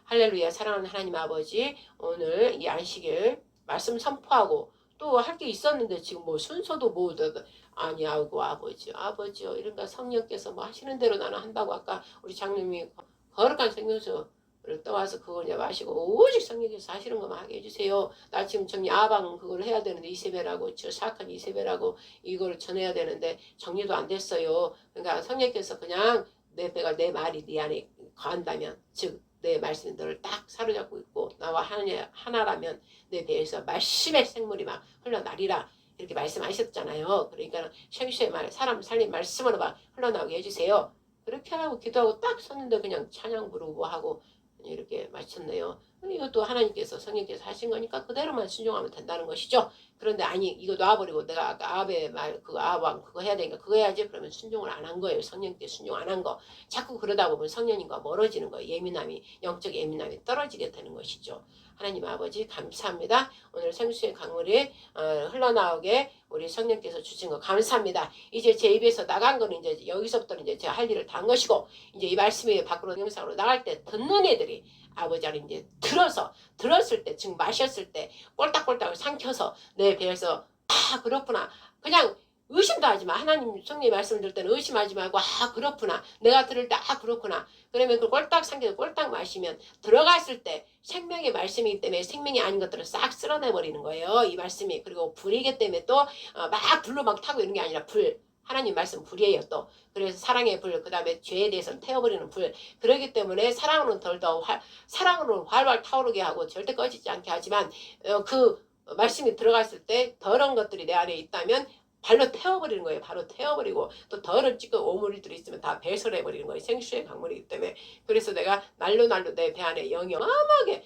할렐루야. 사랑하는 하나님 아버지, 오늘 이 안식일 말씀 선포하고 또 할 게 있었는데 지금 뭐 순서도 뭐 아니하고 아버지요 이런가 성령께서 뭐 하시는 대로 나는 한다고 아까 우리 장님이 거룩한 생명수를 떠와서 그걸 이제 마시고 오직 성령께서 하시는 것만 하게 해주세요. 나 지금 정리 아방 그걸 해야 되는데 이세배라고 저 사악한 이세배라고 이걸 전해야 되는데 정리도 안 됐어요. 그러니까 성령께서 그냥 내 배가 내 말이 네 안에 거한다면 즉 내 말씀이 너를 딱 사로잡고 있고 나와 하나라면 내 배에서 말씀의 생물이 막 흘러나리라 이렇게 말씀하셨잖아요. 그러니까 생수의 말 사람 살린 말씀으로 막 흘러나오게 해주세요. 그렇게 하고 기도하고 딱 섰는데 그냥 찬양 부르고 하고 이렇게 마쳤네요. 이것도 하나님께서 성령께서 하신 거니까 그대로만 순종하면 된다는 것이죠. 그런데 아니 이거 놔버리고 내가 아까 아베 말 그거 아왕 그거 해야 되니까 그거 해야지 그러면 순종을 안 한 거예요. 성령께 순종 안 한 거. 자꾸 그러다 보면 성령님과 멀어지는 거예요. 예민함이 영적 예민함이 떨어지게 되는 것이죠. 하나님 아버지 감사합니다. 오늘 생수의 강물이 흘러나오게 우리 성령께서 주신 거 감사합니다. 이제 제 입에서 나간 거는 이제 여기서부터 이제 제가 할 일을 다 한 것이고 이제 이 말씀이 밖으로 영상으로 나갈 때 듣는 애들이 아버지를 이제 들었을 때 지금 마셨을 때 꼴딱꼴딱 삼켜서 내 배에서 아 그렇구나 그냥 의심도 하지 마. 하나님 성령의 말씀을 들을 때는 의심하지 말고 아 그렇구나 내가 들을 때 아 그렇구나 그러면 그 꼴딱 삼켜서 꼴딱 마시면 들어갔을 때 생명의 말씀이기 때문에 생명이 아닌 것들을 싹 쓸어내버리는 거예요. 이 말씀이. 그리고 불이기 때문에 또 막 불로 막 타고 이런 게 아니라 불 하나님 말씀 불이에요 또. 그래서 사랑의 불, 그 다음에 죄에 대해서는 태워버리는 불. 그렇기 때문에 사랑으로는 사랑으로 활활 타오르게 하고 절대 꺼지지 않게 하지만 그 말씀이 들어갔을 때 더러운 것들이 내 안에 있다면 발로 태워버리는 거예요. 바로 태워버리고 또 더러운 찌꺼 오물들이 있으면 다 배설해버리는 거예요. 생수의 강물이기 때문에. 그래서 내가 날로 내 배 안에 영이 어마어마하게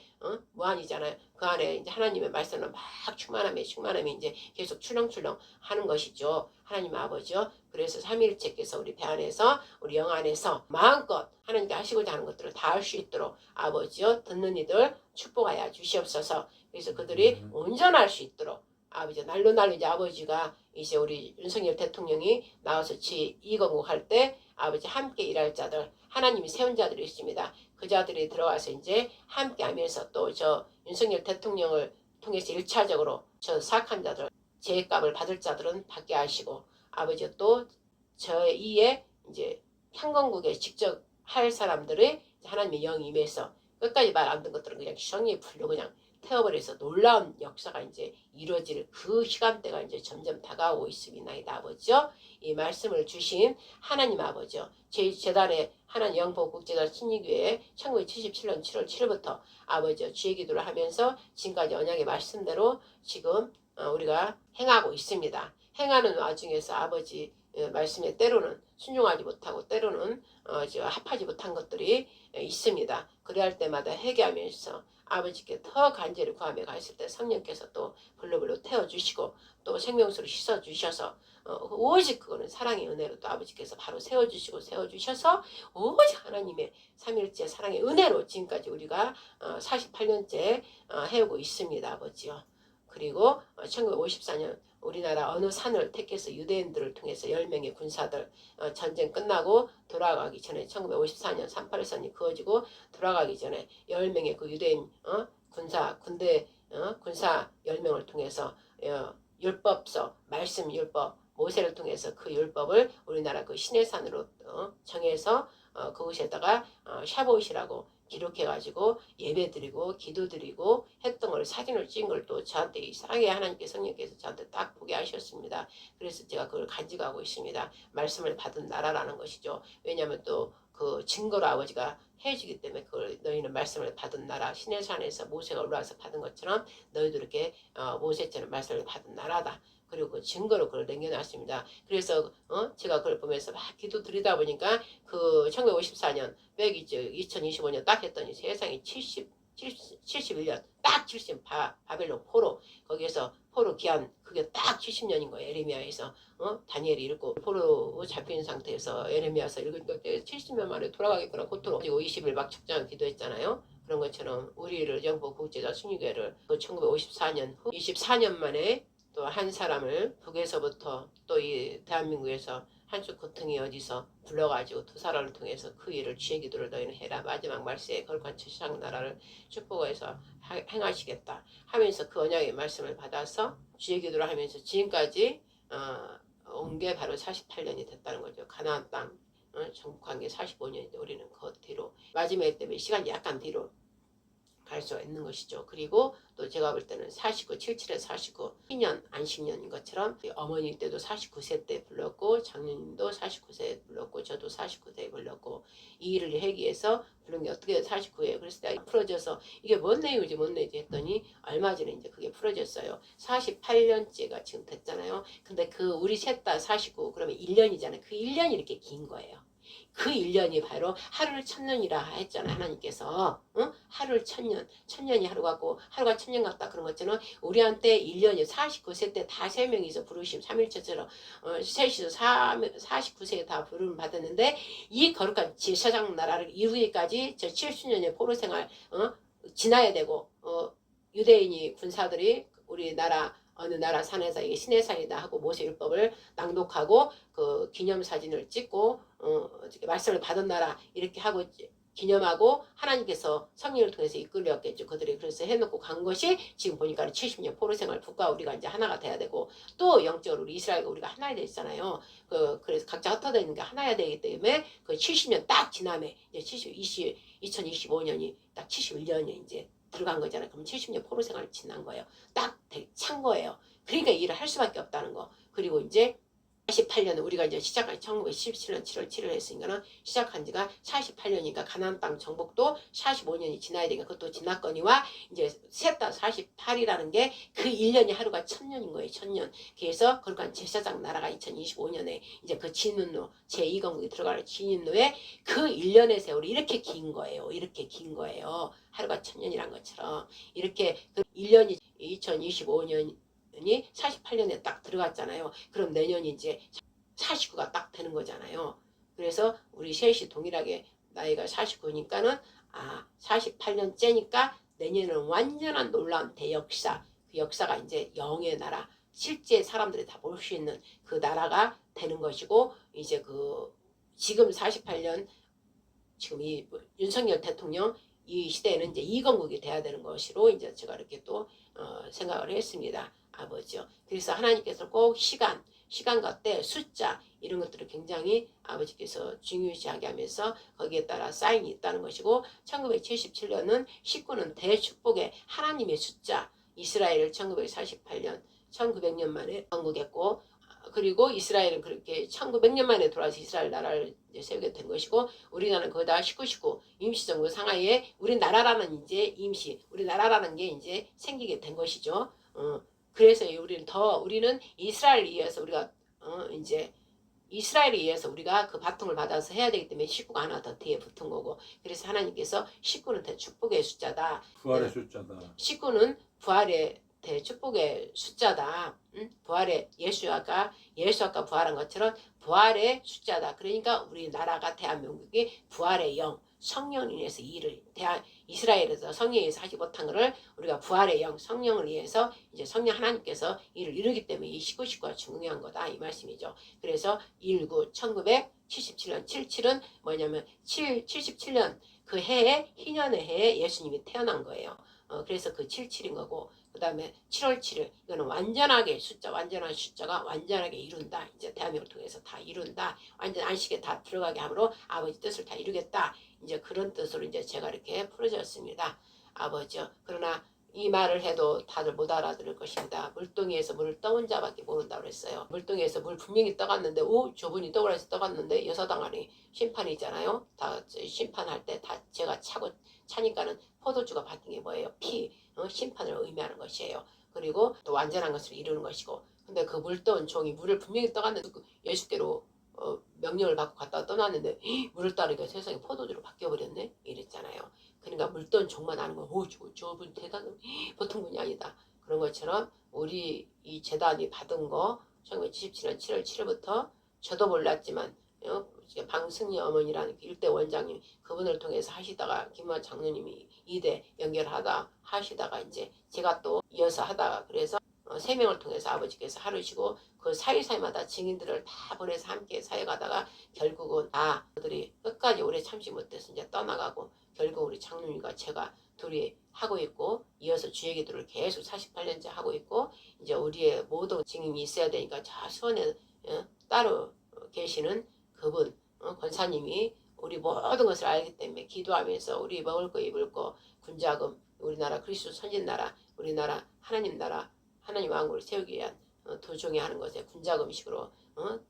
무한이잖아요. 그 안에 이제 하나님의 말씀은 막 충만함에 이제 계속 출렁출렁 하는 것이죠. 하나님 아버지요. 그래서 삼위일체께서 우리 배 안에서 우리 영 안에서 마음껏 하나님께 하시고자 하는 것들을 다 할 수 있도록 아버지요. 듣는 이들 축복하여 주시옵소서. 그래서 그들이 온전할 수 있도록 아버지 날로 이제 아버지가 이제 우리 윤석열 대통령이 나와서 지2공국 할 때 아버지 함께 일할 자들 하나님이 세운 자들이 있습니다. 그 자들이 들어와서 이제 함께 하면서 또 저 윤석열 대통령을 통해서 1차적으로 저 사악한 자들 죄값을 받을 자들은 받게 하시고 아버지 또 저2에 이제 향건국에 직접 할 사람들의 하나님의 영이 임해서 끝까지 말 안 듣는 것들은 그냥 성령의 불로 그냥 태워버려서 놀라운 역사가 이제 이루어질 그 시간대가 이제 점점 다가오고 있습니다. 아버지요. 이 말씀을 주신 하나님 아버지요. 제 재단의 하나님 영보국제단 신리교회 1977년 7월 7일부터 아버지요. 주의기도를 하면서 지금까지 언약의 말씀대로 지금 우리가 행하고 있습니다. 행하는 와중에서 아버지 말씀에 때로는 순종하지 못하고 때로는 합하지 못한 것들이 있습니다. 그래야 할 때마다 회개하면서 아버지께 더 간절히 구하며 갔을 때 성령께서 또 불로 태워주시고 또 생명수로 씻어주셔서 오직 그거는 사랑의 은혜로 또 아버지께서 바로 세워주셔서 오직 하나님의 삼일째 사랑의 은혜로 지금까지 우리가 48년째 해오고 있습니다. 아버지요. 그리고 1954년 우리나라 어느 산을 택해서 유대인들을 통해서 10명의 군사들 전쟁 끝나고 돌아가기 전에 1954년 38선이 그어지고 돌아가기 전에 10명의 그 유대인 군사 10명을 통해서 율법서 말씀 율법 모세를 통해서 그 율법을 우리나라 그 시내산으로 정해서 그곳에다가 샤봇이라고 기록해가지고 예배드리고 기도드리고 했던 걸 사진을 찍은 걸 또 저한테 이상하게 하나님께 성령께서 저한테 딱 보게 하셨습니다. 그래서 제가 그걸 간직하고 있습니다. 말씀을 받은 나라라는 것이죠. 왜냐하면 또 그 증거로 아버지가 해주기 때문에 그걸 너희는 말씀을 받은 나라 시내산에서 모세가 올라와서 받은 것처럼 너희도 이렇게 모세처럼 말씀을 받은 나라다. 그리고 그 증거로 그걸 남겨놨습니다. 그래서 제가 그걸 보면서 막 기도 드리다 보니까 그 1954년 빼기 2025년 딱 했더니 세상에 71년 딱 70 바벨론 포로 거기에서 포로 기한 그게 딱 70년인 거예요. 에레미야에서 다니엘이 읽고 포로 잡힌 상태에서 에레미야서 읽은 것 때 70년 만에 돌아가겠구나 고토로 50일 막 축장 기도했잖아요. 그런 것처럼 우리를 영보 국제자 순위교회를 그 1954년 후 24년 만에 또 한 사람을 북에서부터 또 이 대한민국에서 한쪽 고통이 어디서 불러가지고 두 사람을 통해서 그 일을 주의 기도를 너희는 해라. 마지막 말세에 거룩한 천상 나라를 축복해서 행하시겠다 하면서 그 언약의 말씀을 받아서 주의 기도를 하면서 지금까지 온 게 바로 48년이 됐다는 거죠. 가나안 땅 정복한 게 45년인데 우리는 그 뒤로 마지막에 때문에 시간이 약간 뒤로 갈 수가 있는 것이죠. 그리고 또 제가 볼 때는 49, 77에서 49, 2년, 안식년인 것처럼 어머니 때도 49세 때 불렀고 장로님도 49세에 불렀고 저도 49세에 불렀고 이 일을 하기 위해서 부른 게 어떻게 49예요. 그래서 내가 풀어져서 이게 뭔 내용이지 뭔 내용이지 했더니 얼마 전에 이제 그게 풀어졌어요. 48년째가 지금 됐잖아요. 근데 그 우리 셋 다 49 그러면 1년이잖아요. 그 1년이 이렇게 긴 거예요. 그 1년이 바로 하루를 천년이라 했잖아요. 하나님께서 하루를 천년, 천년이 하루 같고 하루가 천년 같다 그런 것처럼 우리한테 1년이 49세 때 다 3명이서 부르심 3일체처럼 셋이서 49세에 다 부름을 받았는데 이 거룩한 제사장 나라를 이루기까지 저 70년의 포로생활 지나야 되고 유대인이 군사들이 우리나라 어느 나라 산에서 이게 시내산이다 하고 모세율법을 낭독하고 그 기념사진을 찍고 말씀을 받은 나라 이렇게 하고 기념하고 하나님께서 성령을 통해서 이끌렸겠죠. 그들이 그래서 해놓고 간 것이 지금 보니까 70년 포로생활 국가 우리가 이제 하나가 돼야 되고 또 영적으로 우리 이스라엘과 우리가 하나야 돼 있잖아요. 그래서 각자 흩어져 있는 게 하나야 되기 때문에 그 70년 딱 지남에 이제 2025년이 딱 71년이 이제 들어간 거잖아요. 그럼 70년 포로 생활을 지난 거예요. 딱 찬 거예요. 그러니까 일을 할 수밖에 없다는 거. 그리고 이제 48년은 우리가 이제 시작한 1917년 7월 7일 했으니까는 시작한 지가 48년이니까 가나안 땅 정복도 45년이 지나야 되니까 그것도 지났거니와 이제 셋 다 48이라는 게 그 1년이 하루가 1000년인 거예요. 1000년. 그래서 거룩한 제사장 나라가 2025년에 이제 그 진운로 제2건국이 들어가는 진운로에 그 1년의 세월이 이렇게 긴 거예요. 이렇게 긴 거예요. 하루가 1000년이란 것처럼 이렇게 그 1년이 2025년 이 48년에 딱 들어갔잖아요. 그럼 내년이 이제 49가 딱 되는 거잖아요. 그래서 우리 셋이 동일하게 나이가 49니까는 48년째니까 내년은 완전한 놀라운 대역사 그 역사가 이제 영의 나라 실제 사람들이 다 볼 수 있는 그 나라가 되는 것이고 이제 그 지금 48년 지금 이 윤석열 대통령 이 시대에는 이제 이건국이 돼야 되는 것으로 이제 제가 이렇게 또 생각을 했습니다. 아버지요. 그래서 하나님께서 꼭 시간과 때, 숫자 이런 것들을 굉장히 아버지께서 중요시하게 하면서 거기에 따라 사인이 있다는 것이고 1977년은 19는 대축복의 하나님의 숫자 이스라엘을 1948년 1900년 만에 건국했고 그리고 이스라엘은 그렇게 1900년 만에 돌아와서 이스라엘 나라를 이제 세우게 된 것이고 우리나라는 거기다 19 임시정부 상하에 우리나라라는 이제 우리나라라는 게 이제 생기게 된 것이죠. 그래서 우리는 이스라엘에 의해서 우리가 이제 이스라엘에 의해서 우리가 그 바통을 받아서 해야 되기 때문에 19가 하나 더 뒤에 붙은 거고 그래서 하나님께서 19는 대축복의 숫자다. 부활의 숫자다. 19는 부활의 대축복의 숫자다. 부활의 예수 아까 부활한 것처럼 부활의 숫자다. 그러니까 우리나라가 대한민국이 부활의 영 성령을 위해서 이스라엘에서 성령에 의해서 하지 못한 것을 우리가 부활의 영 성령을 위해서 이제 성령 하나님께서 일을 이루기 때문에 이 19가 중요한 거다 이 말씀이죠. 그래서 1977년 77은 뭐냐면 77년 그 해에 희년의 해에 예수님이 태어난 거예요. 그래서 그 77인 거고 그 다음에 7월 7일 이거는 완전한 숫자가 완전하게 이룬다. 이제 대한민국을 통해서 다 이룬다. 완전 안식에 다 들어가게 함으로 아버지 뜻을 다 이루겠다. 이제 그런 뜻으로 이제 제가 이렇게 풀어졌습니다. 아버지요. 그러나 이 말을 해도 다들 못 알아들을 것입니다. 물동이에서 물을 떠온 자밖에 모른다고 그랬어요. 물동이에서 물 분명히 떠갔는데 저분이 떠오라서 떠갔는데 여사당하니 심판이잖아요. 다 심판할 때 다 제가 차니까는 포도주가 바뀐 게 뭐예요? 심판을 의미하는 것이에요. 그리고 또 완전한 것을 이루는 것이고 근데 그 물 떠온 종이 물을 분명히 떠갔는데 예수께로 명령을 받고 갔다가 떠났는데 물을 따르니까 세상에 포도주로 바뀌어버렸네 이랬잖아요. 그러니까 물 떠온 종만 아는 거 저분 대단한 보통 분이 아니다. 그런 것처럼 우리 이 재단이 받은 거 1977년 7월 7일부터 저도 몰랐지만 방승리 어머니라는 일대 원장님 그분을 통해서 하시다가 김만 장로님이 2대 연결하다 하시다가 이제 제가 또 이어서 하다가 그래서 3명을 통해서 아버지께서 하루시고 그 사이사이마다 증인들을 다 보내서 함께 사역하다가 결국은 다 그들이 끝까지 오래 참지 못해서 이제 떠나가고 결국 우리 장로님과 제가 둘이 하고 있고 이어서 주의 기도를 계속 48년째 하고 있고 이제 우리의 모든 증인이 있어야 되니까 저 수원에 따로 계시는 그분 권사님이 우리 모든 것을 알기 때문에 기도하면서 우리 먹을 거 입을 거 군자금 우리나라 그리스도 선진나라 우리나라 하나님 나라 하나님 왕국을 세우기 위한 도중에 하는 것에 군자금 음식으로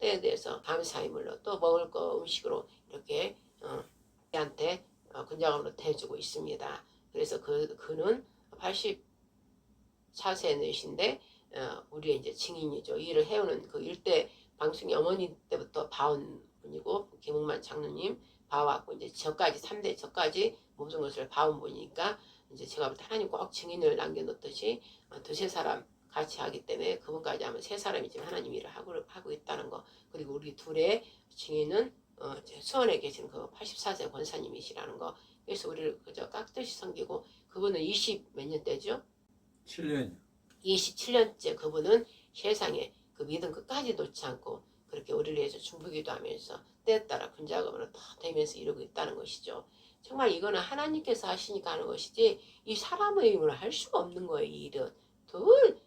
때에 대해서 감사의물로 또 먹을 거 음식으로 이렇게 우리한테 군자금으로 대주고 있습니다. 그래서 그는 84세이신데 우리의 이제 증인이죠. 이 일을 해오는 그 일대 방송이 어머니 때부터 봐온 분이고 김웅만 장로님 봐왔고 이제 저까지 3대 저까지 모든 것을 봐온 분이니까 이제 제가 볼 때 하나님 꼭 증인을 남겨놓듯이 두세 사람 같이 하기 때문에 그분까지 하면 세 사람이 지금 하나님 일을 하고 있다는 거. 그리고 우리 둘의 증인은 수원에 계신 그 84세 권사님이시라는 거. 그래서 우리를 그저 깍듯이 섬기고 그분은 20 몇 년대죠? 7년. 27년째 그분은 세상에 그 믿음 끝까지 놓지 않고 그렇게 우리를 위해서 중보기도 하면서 때에 따라 군자금으로 다 되면서 이루고 있다는 것이죠. 정말 이거는 하나님께서 하시니까 하는 것이지 이 사람의 힘으로 할 수가 없는 거예요. 이 일은.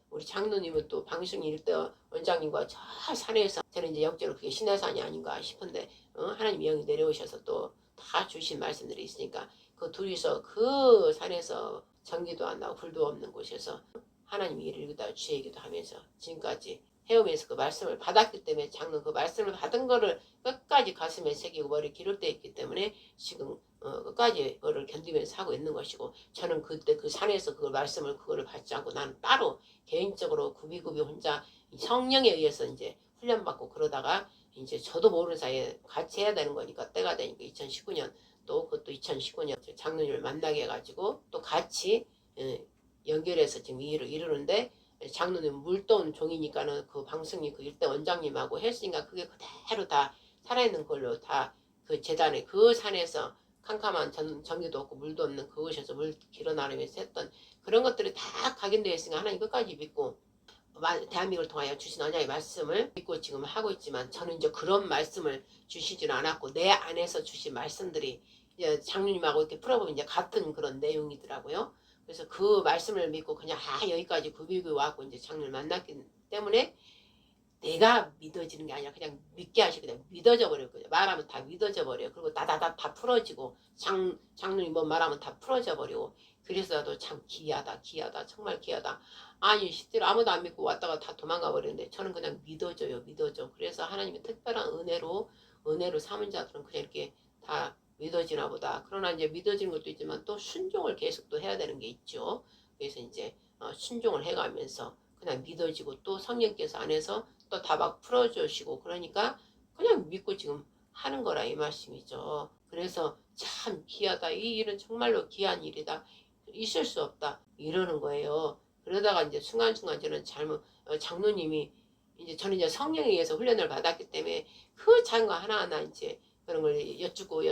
우리 장로님은 또 방송 일대 원장님과 저 산에서 저는 이제 영적으로 그게 신해산이 아닌가 싶은데 하나님 영이 내려오셔서 또 다 주신 말씀들이 있으니까 그 둘이서 그 산에서 전기도 안 나고 불도 없는 곳에서 하나님 일을 읽다 주의 얘기도 하면서 지금까지 해오면서 그 말씀을 받았기 때문에 장로 그 말씀을 받은 거를 끝까지 가슴에 새기고 머리에 기록되어 있기 때문에 지금 끝까지 그거를 견디면서 하고 있는 것이고 저는 그때 그 산에서 그 말씀을 그거를 받지 않고 나는 따로 개인적으로 구비구비 혼자 성령에 의해서 이제 훈련받고 그러다가 이제 저도 모르는 사이에 같이 해야 되는 거니까 때가 되니까 2019년 또 그것도 2019년 장로님을 만나게 해가지고 또 같이 연결해서 지금 이 일을 이루는데 장로님 물떠온 종이니까는 그 방송이 그 일대 원장님하고 했으니까 그게 그대로 다 살아있는 걸로 다 그 재단에 그 산에서 캄캄한 전기도 없고 물도 없는 그곳에서 물 길어 나르면서 했던 그런 것들이 다 각인되어 있으니까 하나님 끝까지 믿고 대한민국을 통하여 주신 언약의 말씀을 믿고 지금 하고 있지만 저는 이제 그런 말씀을 주시지는 않았고 내 안에서 주신 말씀들이 이제 장로님하고 이렇게 풀어보면 이제 같은 그런 내용이더라고요. 그래서 그 말씀을 믿고 그냥 여기까지 구비구 왔고 이제 장로를 만났기 때문에 내가 믿어지는 게 아니라 그냥 믿게 하시고 그냥 믿어져 버렸거든요. 말하면 다 믿어져 버려요. 그리고 다 풀어지고 장로님 뭐 말하면 다 풀어져 버리고 그래서도 참 귀하다 정말 귀하다. 아니 실제로 아무도 안 믿고 왔다가 다 도망가 버리는데 저는 그냥 믿어져요. 그래서 하나님의 특별한 은혜로 삼은 자들은 그냥 이렇게 다 믿어지나 보다. 그러나 이제 믿어지는 것도 있지만 또 순종을 계속 또 해야 되는 게 있죠. 그래서 이제 순종을 해가면서 그냥 믿어지고 또 성령께서 안에서 또 다 막 풀어주시고 그러니까 그냥 믿고 지금 하는 거라 이 말씀이죠. 그래서 참 귀하다. 이 일은 정말로 귀한 일이다. 있을 수 없다. 이러는 거예요. 그러다가 이제 순간순간 저는 장로님이 이제 저는 이제 성령에 의해서 훈련을 받았기 때문에 그 작은 거 하나하나 이제 그런 걸 여쭙고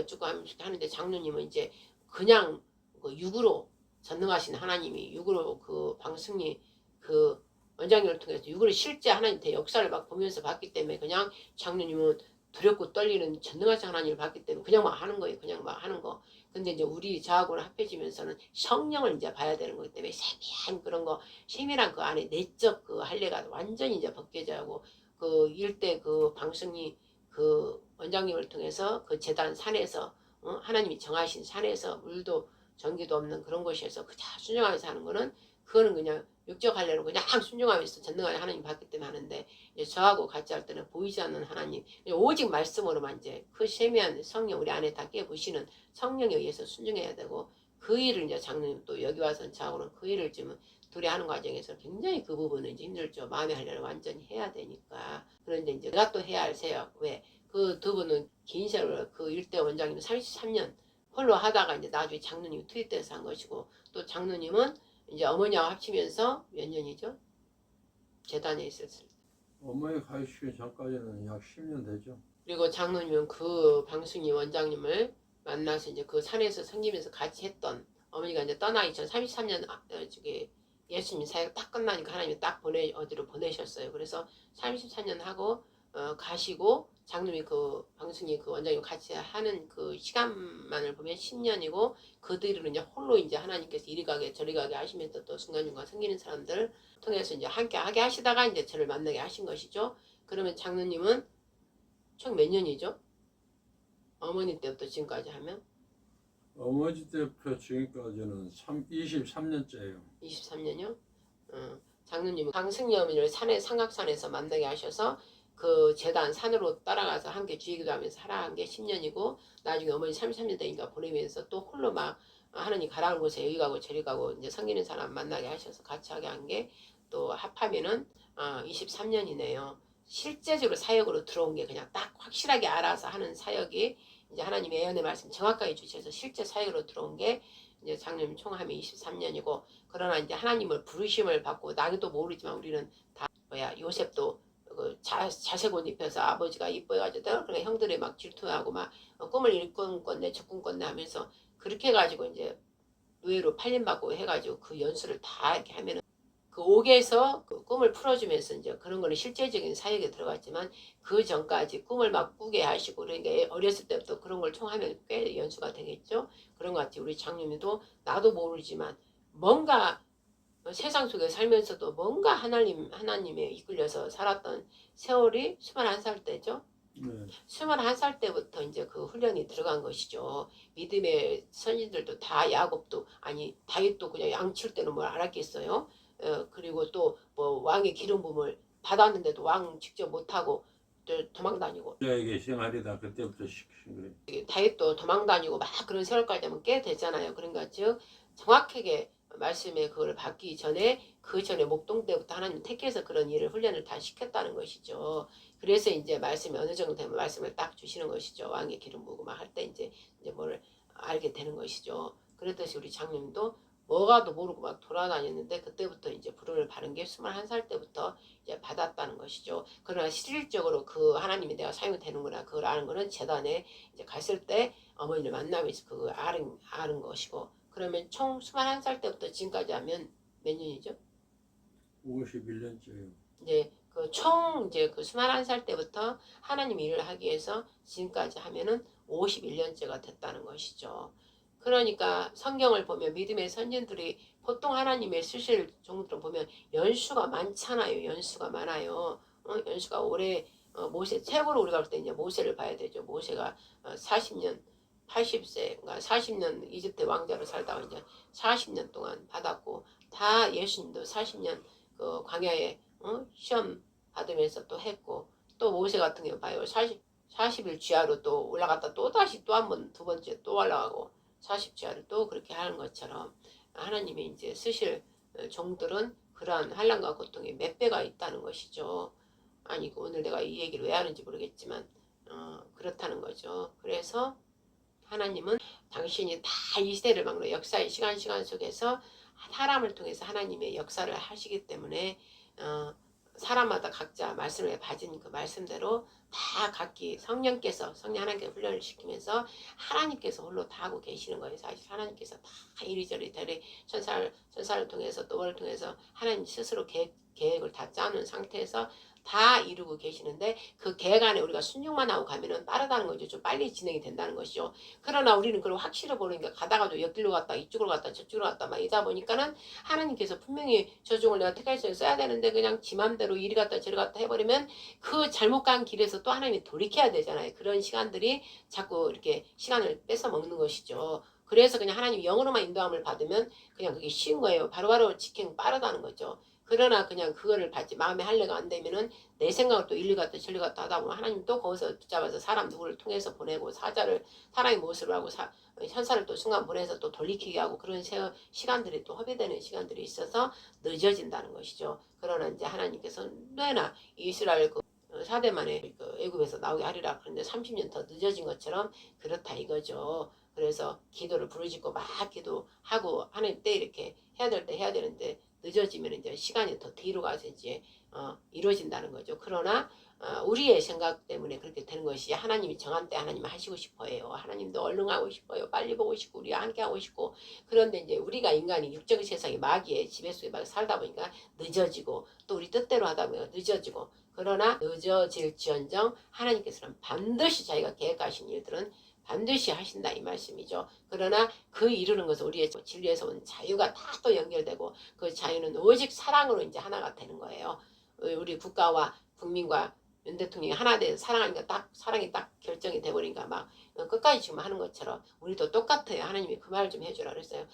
하는데 장로님은 이제 그냥 그 육으로 전능하신 하나님이 육으로 그 방승리 그 원장님을 통해서 육으로 실제 하나님의 역사를 막 보면서 봤기 때문에 그냥 장로님은 두렵고 떨리는 전능하신 하나님을 봤기 때문에 그냥 막 하는 거예요. 그냥 막 하는 거. 근데 이제 우리 저하고는 합해지면서는 성령을 이제 봐야 되는 거기 때문에 세밀한 그런 거, 세밀한 그 안에 내적 그 할례가 완전히 이제 벗겨져 하고 그 일대 그 방승리 그 원장님을 통해서 그 재단 산에서 하나님이 정하신 산에서 물도 전기도 없는 그런 곳에서 그저 순종하면서 하는 거는 그거는 그냥 육적 할례로 그냥 순종하면서 전능한 하나님 받기 때문에 하는데 이제 저하고 같이 할 때는 보이지 않는 하나님 오직 말씀으로만 이제 그 세미한 성령 우리 안에 다 깨부시는 성령에 의해서 순종해야 되고 그 일을 이제 장로님 또 여기 와서 저하고는 그 일을 지금 둘이 하는 과정에서 굉장히 그 부분은 이제 힘들죠. 마음의 할례를 완전히 해야 되니까. 그런데 이제 내가 또 해야 할 세역 왜 그 두 분은 긴 세월 그 일대 원장님 33년 홀로 하다가 이제 나중에 장로님이 투입돼서 한 것이고 또 장로님은 이제 어머니와 합치면서 몇 년이죠? 재단에 있었을 때. 어머니 가시기 전까지는 약 10년 되죠. 그리고 장로님은 그 방순이 원장님을 만나서 이제 그 산에서 섬기면서 같이 했던 어머니가 이제 떠나 2033년 저기 예수님 사역 딱 끝나니까 하나님이 딱 어디로 보내셨어요. 그래서 33년 하고 가시고 장로님 그 방순이 그 원장님 같이 하는 그 시간만을 보면 10년이고 그 뒤로는 이제 홀로 이제 하나님께서 이리 가게 저리 가게 하시면서 또 순간순간 생기는 사람들 통해서 이제 함께 하게 하시다가 이제 저를 만나게 하신 것이죠. 그러면 장로님은 총 몇 년이죠? 어머니 때부터 지금까지 하면 어머니 때부터 지금까지는 23년째예요. 23년이요? 장로님은 강승리 어머니를 산에 삼각산에서 만나게 하셔서 그 재단 산으로 따라가서 함께 주의기도하면서 살아간 게 10년이고 나중에 어머니 33년 되니까 보내면서 또 홀로 막 하느님 가라는 곳에 여기 가고 저리 가고 이제 섬기는 사람 만나게 하셔서 같이 하게 한 게 또 합하면은 23년이네요. 실제적으로 사역으로 들어온 게 그냥 딱 확실하게 알아서 하는 사역이 이제 하나님의 예언의 말씀 정확하게 주셔서 실제 사역으로 들어온 게 이제 장로님 총하면 23년이고 그러나 이제 하나님을 부르심을 받고 나도 모르지만 우리는 다 요셉도 그 자색 옷 입혀서 아버지가 이뻐해가지고 그러니까 형들이 막 질투하고 막 꿈을 일꾼 꿨네 저꾼 꿨네 하면서 그렇게 해가지고 이제 노예로 팔림받고 해가지고 그 연수를 다 이렇게 하면은 그 옥에서 그 꿈을 풀어주면서 이제 그런 거는 실제적인 사역에 들어갔지만 그 전까지 꿈을 막 꾸게 하시고 그러니까 어렸을 때부터 그런 걸 총하면 꽤 연수가 되겠죠. 그런 것 같아요. 우리 장님도 나도 모르지만 뭔가 세상 속에 살면서도 뭔가 하나님에 이끌려서 살았던 세월이 21살 때죠. 네. 21살 때부터 이제 그 훈련이 들어간 것이죠. 믿음의 선진들도 다 야곱도 아니 다윗도 그냥 양칠 때는 뭘 알았겠어요. 그리고 또 뭐 왕의 기름 부음을 받았는데도 왕 직접 못하고 도망 다니고 여자에게 생활이다 그때부터 시키신 거예요. 다윗도 도망 다니고 막 그런 세월까지 되면 꽤 되잖아요. 그러니까 즉 정확하게 말씀에 그걸 받기 전에 그 전에 목동 때부터 하나님 택해서 그런 일을 훈련을 다 시켰다는 것이죠. 그래서 이제 말씀이 어느 정도 되면 말씀을 딱 주시는 것이죠. 왕의 기름 부고 막 할 때 이제 뭘 알게 되는 것이죠. 그랬듯이 우리 장님도 뭐가도 모르고 막 돌아다녔는데 그때부터 이제 부름을 받은 게 21살 때부터 이제 받았다는 것이죠. 그러나 실질적으로 그 하나님이 내가 사용이 되는구나 그걸 아는 거는 재단에 이제 갔을 때 어머니를 만나면서 그걸 아는 것이고 그러면 총 21살 때부터 지금까지 하면 몇 년이죠? 51년째예요. 이제 그 총 이제 그 21살 때부터 하나님 일을 하기 위해서 지금까지 하면은 51년째가 됐다는 것이죠. 그러니까 성경을 보면 믿음의 선진들이 보통 하나님의 쓰실 종들을 보면 연수가 많잖아요. 연수가 많아요. 연수가 오래 모세 최고로 우리가 볼 때 이제 모세를 봐야 되죠. 모세가 40년 80세 그러니까 40년 이집트 왕자로 살다가 이제 40년 동안 받았고 다 예수님도 40년 그 광야에 시험 받으면서 또 했고 또 모세 같은 경우 봐요. 40일 지하로 또 올라갔다 또 다시 또 한 번 두 번째 또 올라가고 40지하를 또 그렇게 하는 것처럼 하나님이 이제 쓰실 종들은 그러한 환난과 고통이 몇 배가 있다는 것이죠. 아니 오늘 내가 이 얘기를 왜 하는지 모르겠지만 그렇다는 거죠. 그래서 하나님은 당신이 다 이 시대를 막로 역사의 시간 속에서 사람을 통해서 하나님의 역사를 하시기 때문에 사람마다 각자 말씀을 받은 그 말씀대로 다 각기 성령 하나님께 훈련을 시키면서 하나님께서 홀로 다 하고 계시는 거예요. 사실 하나님께서 다 이리저리 대리 천사를 통해서 또 월을 통해서 하나님 스스로 계획을 다 짜는 상태에서 다 이루고 계시는데 그 계획 안에 우리가 순종만 하고 가면은 빠르다는 거죠. 좀 빨리 진행이 된다는 것이죠. 그러나 우리는 그걸 확실히 모르니까 가다가도 옆길로 갔다 이쪽으로 갔다 저쪽으로 갔다 막 이다 보니까는 하나님께서 분명히 저 종을 내가 택하셔서 써야 되는데 그냥 지 맘대로 이리 갔다 저리 갔다 해버리면 그 잘못 간 길에서 또 하나님이 돌이켜야 되잖아요. 그런 시간들이 자꾸 이렇게 시간을 뺏어 먹는 것이죠. 그래서 그냥 하나님 영으로만 인도함을 받으면 그냥 그게 쉬운 거예요. 바로바로 직행 빠르다는 거죠. 그러나 그냥 그거를 받지 마음에 할례가 안 되면은 내 생각을 또 일리 갔다 저리 갔다 하다 보면 하나님 또 거기서 붙잡아서 사람 누구를 통해서 보내고 사자를 사람의 모습을 하고 현사를 또 순간 보내서 또 돌리키게 하고 그런 시간들이 또 허비되는 시간들이 있어서 늦어진다는 것이죠. 그러나 이제 하나님께서 꽤나 이스라엘 그 4대 만에 그 애굽에서 나오게 하리라 그런데 30년 더 늦어진 것처럼 그렇다 이거죠. 그래서 기도를 부르짖고 막 기도하고 하나님 때 이렇게 해야 될 때 해야 되는데 늦어지면 이제 시간이 더 뒤로 가서 이제 이루어진다는 거죠. 그러나 우리의 생각 때문에 그렇게 되는 것이 하나님이 정한 때 하나님 하시고 싶어요. 하나님도 얼른 하고 싶어요. 빨리 보고 싶고 우리가 함께 하고 싶고 그런데 이제 우리가 인간이 육적인 세상에 마귀의 지배 속에 막 살다 보니까 늦어지고 또 우리 뜻대로 하다 보니까 늦어지고 그러나 늦어질지언정 하나님께서는 반드시 자기가 계획하신 일들은 반드시 하신다 이 말씀이죠. 그러나 그 이루는 것은 우리의 진리에서 온 자유가 다 또 연결되고 그 자유는 오직 사랑으로 이제 하나가 되는 거예요. 우리 국가와 국민과 윤 대통령이 하나 돼서 사랑하니까 딱 사랑이 딱 결정이 돼버리니까 막 끝까지 지금 하는 것처럼 우리도 똑같아요. 하나님이 그 말을 좀 해주라 그랬어요.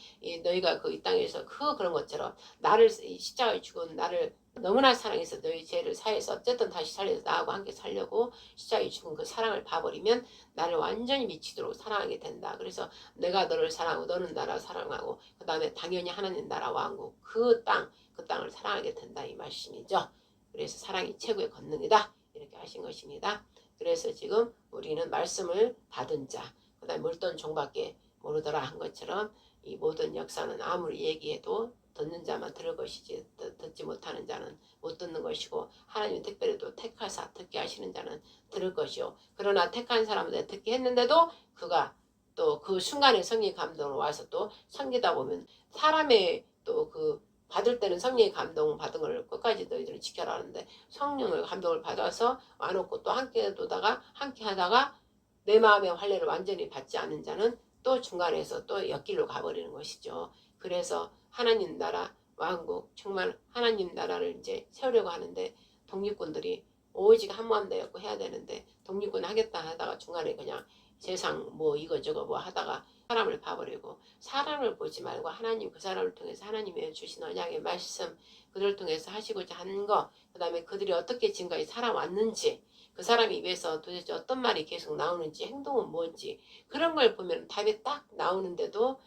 너희가 그 이 땅에서 그런 것처럼 나를 십자가에 죽은 나를 너무나 사랑해서 너희 죄를 사해서 어쨌든 다시 살려서 나하고 함께 살려고 십자가에 죽은 그 사랑을 봐버리면 나를 완전히 미치도록 사랑하게 된다. 그래서 내가 너를 사랑하고 너는 나를 사랑하고 그 다음에 당연히 하나님 나라 왕국 그 땅을 사랑하게 된다 이 말씀이죠. 그래서 사랑이 최고의 권능이다. 이렇게 하신 것입니다. 그래서 지금 우리는 말씀을 받은 자, 그 다음에 물던 종밖에 모르더라 한 것처럼 이 모든 역사는 아무리 얘기해도 듣는 자만 들을 것이지 듣지 못하는 자는 못 듣는 것이고 하나님이 특별히 또 택하사 듣게 하시는 자는 들을 것이요. 그러나 택한 사람은 듣게 했는데도 그가 또 그 순간에 성령의 감동으로 와서 또 섬기다 보면 사람의 또 그 받을 때는 성령의 감동 받은 걸 끝까지 너희들은 지켜라 하는데 성령의 감동을 받아서 와놓고 또 함께 두다가 함께 하다가 내 마음의 환례를 완전히 받지 않는 자는 또 중간에서 또 옆길로 가버리는 것이죠. 그래서 하나님 나라 왕국 정말 하나님 나라를 이제 세우려고 하는데 독립군들이 오직 한마음 되었고 해야 되는데 독립군 하겠다 하다가 중간에 그냥 세상 뭐 이거저거 뭐 하다가 사람을 봐버리고 사람을 보지 말고 하나님 그 사람을 통해서 하나님의 주신 언약의 말씀 그들을 통해서 하시고자 하는 거 그 다음에 그들이 어떻게 지금까지 살아왔는지 그 사람 입에서 도대체 어떤 말이 계속 나오는지 행동은 뭔지 그런 걸 보면 답이 딱 나오는데도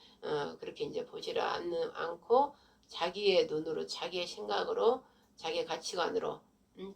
그렇게 이제 보지를 않고 자기의 눈으로 자기의 생각으로 자기의 가치관으로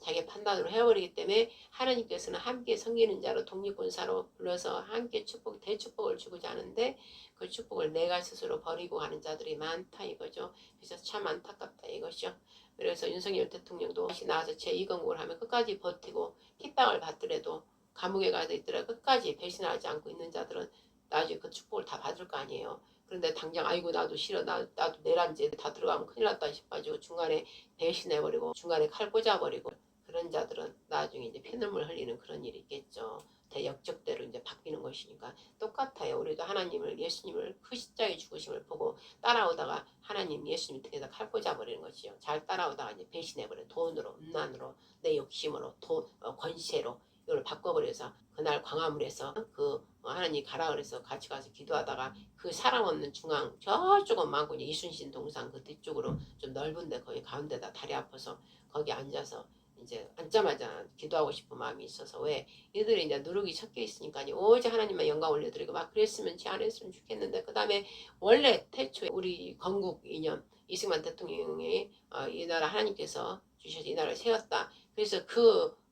자기 판단으로 해버리기 때문에 하나님께서는 함께 섬기는 자로 독립군사로 불러서 함께 대축복을 주고자 하는데 그 축복을 내가 스스로 버리고 가는 자들이 많다 이거죠. 그래서 참 안타깝다 이것이요. 그래서 윤석열 대통령도 다시 나와서 제2건국을 하면 끝까지 버티고 핍박을 받더라도 감옥에 가서 있더라도 끝까지 배신하지 않고 있는 자들은 나중에 그 축복을 다 받을 거 아니에요. 그런데 당장 아이고 나도 싫어 나도 내란죄 다 들어가면 큰일 났다 싶어가지고 중간에 배신해버리고 중간에 칼 꽂아버리고 그런 자들은 나중에 이제 피눈물 흘리는 그런 일이 있겠죠. 대역적대로 이제 바뀌는 것이니까 똑같아요. 우리도 하나님을 예수님을 그 십자가에 죽으심을 보고 따라오다가 하나님 예수님 등에다 칼 꽂아버리는 것이요. 잘 따라오다가 이제 배신해버려 돈으로 음란으로 내 욕심으로 권세로 이걸 바꿔버려서 그날 광화문에서 그 하나님 가라 그래서 같이 가서 기도하다가 그 사람 없는 중앙 저쪽은 많고 이제 이순신 동상 그 뒤쪽으로 좀 넓은데 거기 가운데다 다리 아파서 거기 앉아서 이제 앉자마자 기도하고 싶은 마음이 있어서 왜 얘들이 이제 누룩이 섞여 있으니까 오직 하나님만 영광 올려드리고 막 그랬으면 안 했으면 좋겠는데 그 다음에 원래 태초에 우리 건국 이념 이승만 대통령이 이 나라 하나님께서 주셔서 이 나라를 세웠다. 그래서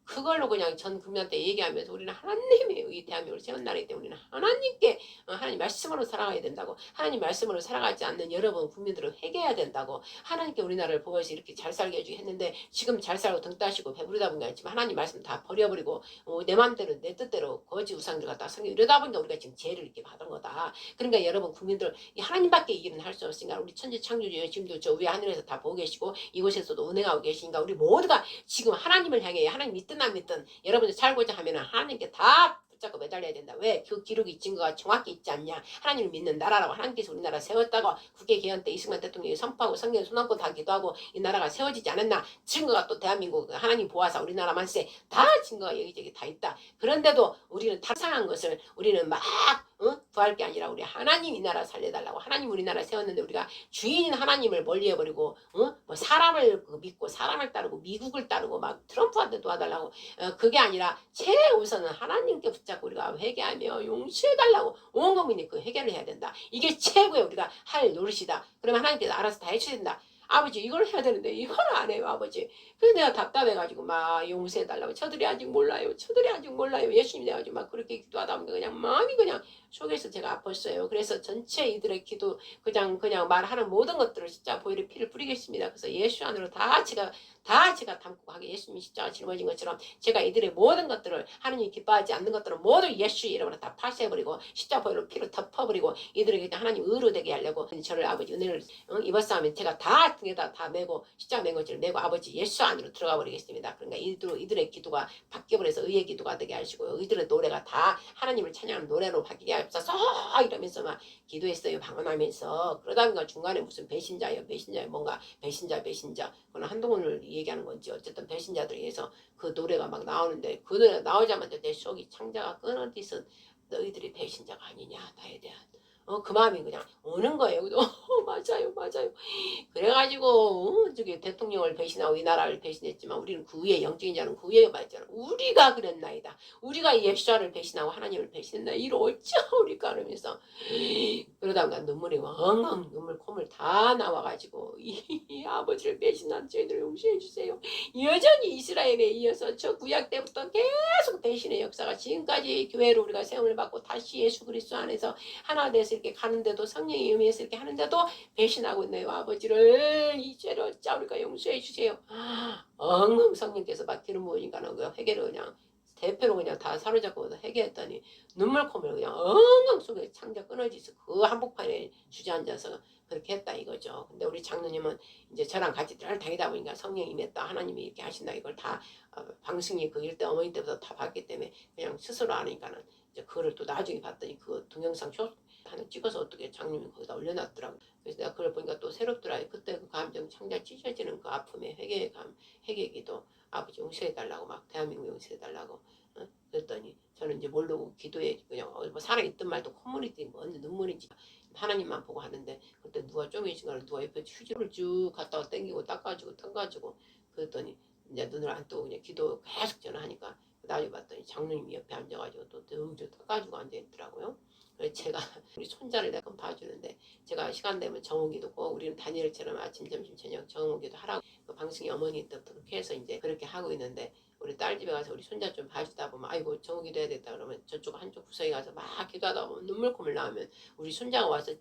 그걸로 그냥 전 국민한테 얘기하면서 우리는 하나님의 이 대한민국을 세운 나라이기 때문에 우리는 하나님께 하나님 말씀으로 살아가야 된다고 하나님 말씀으로 살아가지 않는 여러분 국민들은 회개해야 된다고 하나님께 우리나라를 보호해서 이렇게 잘 살게 해주게 했는데 지금 잘 살고 등 따시고 배부르다 보니까 있지만 하나님 말씀 다 버려버리고 내 마음대로 내 뜻대로 거지 우상들 갖다 섬겨 이러다 보니까 우리가 지금 죄를 이렇게 받은 거다. 그러니까 여러분 국민들 하나님밖에 이 일은 할 수 없으니까 우리 천지 창조주 지금도 저 위에 하늘에서 다 보고 계시고 이곳에서도 운행하고 계시니까 우리 모두가 지금 하나님을 향해 하나님 믿든 안 믿든 여러분들 살고자 하면 하나님께 다 붙잡고 매달려야 된다. 왜? 그 기록이 증거가 정확히 있지 않냐. 하나님을 믿는 나라라고 하나님께서 우리나라 세웠다고 국회 개헌 때 이승만 대통령이 선포하고 성경 손안고 다 기도하고 이 나라가 세워지지 않았나. 증거가 또 대한민국 하나님 보아서 우리나라 만세 다 증거가 여기저기 다 있다. 그런데도 우리는 타상한 것을 우리는 막 구할 게 아니라 우리 하나님 이 나라 살려달라고 하나님 우리나라 세웠는데 우리가 주인인 하나님을 멀리해버리고 뭐 사람을 믿고 사람을 따르고 미국을 따르고 막 트럼프한테 도와달라고 그게 아니라 최우선은 하나님께 붙잡고 우리가 회개하며 용서해달라고 온 국민이 그 회개를 해야 된다. 이게 최고의 우리가 할 노릇이다. 그러면 하나님께서 알아서 다 해주셔야 된다. 아버지 이걸 해야 되는데 이걸 안 해요 아버지. 그래서 내가 답답해가지고 막 용서해달라고 저들이 아직 몰라요 예수님 돼가지고 막 그렇게 기도하다 보니까 그냥 마음이 그냥 속에서 제가 아팠어요. 그래서 전체 이들의 기도 그냥 말하는 모든 것들을 십자가 보혈의 피를 뿌리겠습니다. 그래서 예수 안으로 다 제가 담고 가게 예수님이 십자가 짊어진 것처럼 제가 이들의 모든 것들을 하느님이 기뻐하지 않는 것들은 모두 예수 이름으로 다 파쇄해버리고 십자가 보혈로 피로 덮어버리고 이들에게 하나님 의로 되게 하려고 저를 아버지 은혜를 입었사하면 제가 다 등에다 다 메고 십자가 맨 것을 메고 아버지 예수 안으로 들어가 버리겠습니다. 그러니까 이들의 기도가 바뀌어버려서 의의 기도가 되게 하시고요. 이들의 노래가 다 하나님을 찬양하는 노래로 바뀌게 하옵소서 이러면서 막 기도했어요. 방언하면서. 그러다 보니까 중간에 무슨 배신자예요. 뭔가 배신자. 그건 한동훈을 얘기하는 건지 어쨌든 배신자들에 의해서 그 노래가 막 나오는데 그 노래가 나오자마자 내 속이 창자가 끊어지듯 너희들이 배신자가 아니냐 나에 대한 그 마음이 그냥 오는 거예요. 맞아요. 그래가지고 저기 대통령을 배신하고 이 나라를 배신했지만 우리는 그 위에 영적인 자는 그 위에 말했잖아. 우리가 그랬나이다. 우리가 예수를 배신하고 하나님을 배신했나 이로 어찌 우리가 그러면서 그러다가 눈물이 엉엉 눈물 콧물 다 나와가지고 이 아버지를 배신한 저희들 용서해 주세요. 여전히 이스라엘에 이어서 저 구약 때부터 계속 배신의 역사가 지금까지 교회로 우리가 세움을 받고 다시 예수 그리스도 안에서 하나 돼서 이렇게 가는데도 성령의 의미에서 이렇게 하는데도 배신하고 있네요. 아버지를 이 죄를 어찌 우리가 용서해 주세요. 엉엉 성령께서 막 기름 부으니까는 그 회개를 그냥 대표로 그냥 다 사로잡고 회개했더니 눈물 콧물 그냥 엉엉 속에 창자 끊어지서 그 한복판에 주저앉아서 그렇게 했다 이거죠. 근데 우리 장로님은 이제 저랑 같이 늘 다니다 보니까 성령이 임했다 하나님이 이렇게 하신다 이걸 다 방승이 그 일 때 어머니 때부터 다 봤기 때문에 그냥 스스로 아니까는 이제 그거를 또 나중에 봤더니 그 동영상 하나 찍어서 어떻게 장님이 거기다 올려놨더라고. 그래서 내가 그걸 보니까 또 새롭더라. 그때 그 감정 창자 찢어지는 그 아픔에 회개기도 아버지 용서해달라고 막 대한민국 용서해달라고 그랬더니 저는 이제 모르고 기도해 그냥 뭐 살아있든 말도 콧물이지 뭐 눈물인지 하나님만 보고 하는데 그때 누가 좀이 시간을 누가 옆에 휴지를 쭉 갖다가 땡기고 닦아주고 그랬더니 이제 눈을 안 뜨고 그냥 기도 계속 전화하니까 나중에 봤더니 장로님이 옆에 앉아가지고 또 등줄 닦아주고 앉아있더라고요. 그래서 제가 우리 손자를 내가 봐주는데 제가 시간 되면 정오기도 꼭 우리는 다니엘처럼 아침 점심 저녁 정오기도 하라고 그 방송이 어머니 때부터 그렇게 해서 이제 그렇게 하고 있는데 우리 딸 집에 가서 우리 손자 좀 봐주다 보면 아이고 정오기도 해야 되겠다 그러면 저쪽 한쪽 구석에 가서 막 기도하다 보면 눈물 콧물 나오면 우리 손자가 와서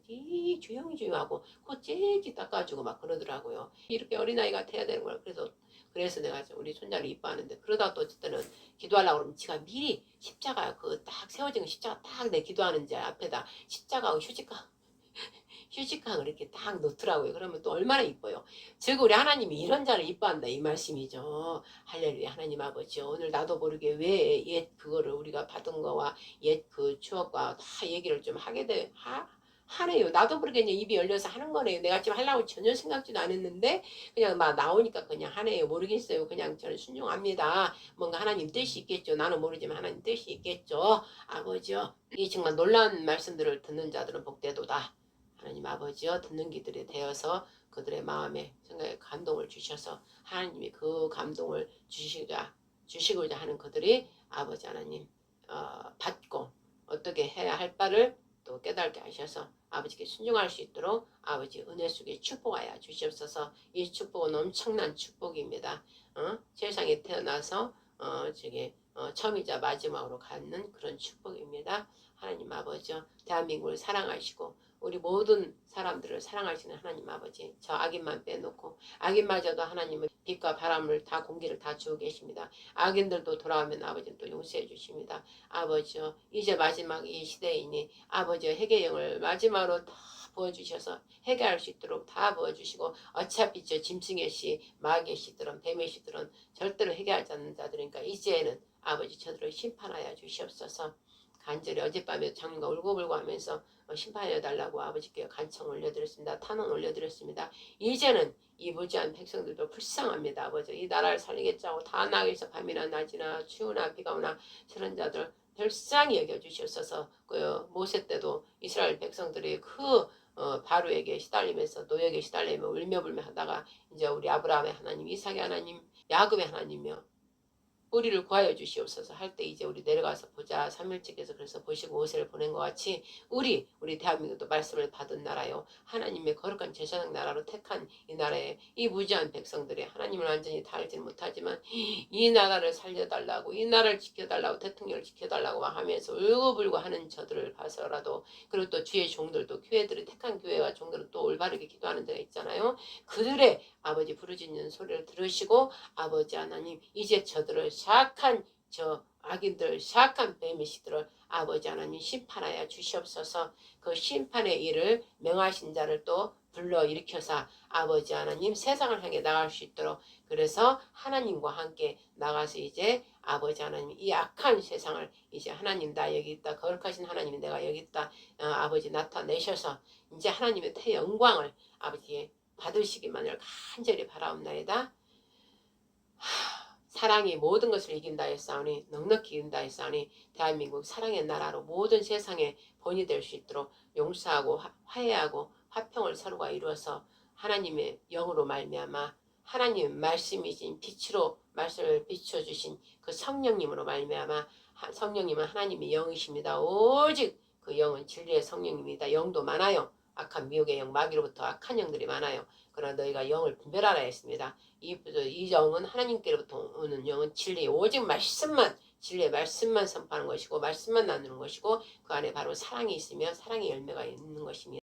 조용히 하고 코 째지 닦아주고 막 그러더라고요. 이렇게 어린아이가 돼야 되는 거라 그래서 내가 우리 손자를 이뻐하는데 그러다 또 어쨌든 기도하려고 그러면 지가 미리 십자가 그 딱 세워진 십자가 딱 내 기도하는 자 앞에다 십자가하고 휴지깡을 이렇게 딱 놓더라고요. 그러면 또 얼마나 이뻐요. 즉 우리 하나님이 이런 자를 이뻐한다 이 말씀이죠. 할렐루야. 하나님 아버지 오늘 나도 모르게 왜 옛 그거를 우리가 받은 거와 옛 그 추억과 다 얘기를 좀 하네요. 나도 모르게 이제 입이 열려서 하는 거네요. 내가 지금 하려고 전혀 생각지도 안 했는데 그냥 막 나오니까 그냥 하네요. 모르겠어요. 그냥 저는 순종합니다. 뭔가 하나님 뜻이 있겠죠. 나는 모르지만 하나님 뜻이 있겠죠. 아버지요. 이 정말 놀라운 말씀들을 듣는 자들은 복되도다. 하나님 아버지요. 듣는 기들이 되어서 그들의 마음에 생각에 감동을 주셔서 하나님이 그 감동을 주시고자 하는 그들이 아버지 하나님 받고 어떻게 해야 할 바를 또 깨닫게 하셔서 아버지께 순종할 수 있도록 아버지 은혜 속에 축복하여 주시옵소서. 이 축복은 엄청난 축복입니다. 세상에 태어나서 처음이자 마지막으로 갖는 그런 축복입니다. 하나님 아버지 대한민국을 사랑하시고 우리 모든 사람들을 사랑하시는 하나님 아버지 저 악인만 빼놓고 악인마저도 하나님은 빛과 바람을 다 공기를 다 주고 계십니다. 악인들도 돌아오면 아버지는 또 용서해 주십니다. 아버지요 이제 마지막 이 시대이니 아버지의 회개영을 마지막으로 다 부어주셔서 해결할 수 있도록 다 부어주시고 어차피 저 짐승의 씨 마귀의 씨들은 뱀의 씨들은 절대로 해결하지 않는 자들이니까 이제는 아버지 저들을 심판하여 주시옵소서. 간절히 어젯밤에 장님과 울고불고 하면서 심판해달라고 아버지께 간청 올려드렸습니다. 탄원 올려드렸습니다. 이제는 이 무지한 백성들도 불쌍합니다. 아버지 이 나라를 살리겠지 하고 다 나가서 밤이나 낮이나 추우나 비가 오나 저런 자들 불쌍히 여겨주시옵소서. 그 모세 때도 이스라엘 백성들이 그 바로에게 시달리면서 노역에 시달리며 울며불며 하다가 이제 우리 아브라함의 하나님 이삭의 하나님 야곱의 하나님이며 우리를 구하여 주시옵소서 할 때 이제 우리 내려가서 보자. 3일째께서 그래서 보시고 모세를 보낸 것 같이 우리 대한민국도 말씀을 받은 나라요. 하나님의 거룩한 제사장 나라로 택한 이 나라에 이 무지한 백성들이 하나님을 완전히 다 알지는 못하지만 이 나라를 살려달라고 이 나라를 지켜달라고 대통령을 지켜달라고 하면서 울고불고 하는 저들을 봐서라도 그리고 또 주의 종들도 교회들이 택한 교회와 종들은 또 올바르게 기도하는 데가 있잖아요. 그들의 아버지 부르짖는 소리를 들으시고 아버지 하나님 이제 저들을 사악한 저 악인들 사악한 뱀이시들을 아버지 하나님 심판하여 주시옵소서. 그 심판의 일을 명하신 자를 또 불러 일으켜서 아버지 하나님 세상을 향해 나갈 수 있도록 그래서 하나님과 함께 나가서 이제 아버지 하나님 이 악한 세상을 이제 하나님 나 여기 있다 거룩하신 하나님이 내가 여기 있다 아버지 나타내셔서 이제 하나님의 대영광을 아버지 받으시기만을 간절히 바라옵나이다. 사랑이 모든 것을 이긴다 했사오니 넉넉히 이긴다 했사오니 대한민국 사랑의 나라로 모든 세상에 본이 될 수 있도록 용서하고 화해하고 화평을 서로가 이루어서 하나님의 영으로 말미암아 하나님 말씀이신 빛으로 말씀을 비춰주신 그 성령님으로 말미암아 성령님은 하나님의 영이십니다. 오직 그 영은 진리의 성령입니다. 영도 많아요. 악한 미혹의 영 마귀로부터 악한 영들이 많아요. 그러나 너희가 영을 분별하라 했습니다. 이 영은 하나님께로부터 오는 영은 진리 오직 말씀만 진리의 말씀만 선포하는 것이고 말씀만 나누는 것이고 그 안에 바로 사랑이 있으며 사랑의 열매가 있는 것입니다.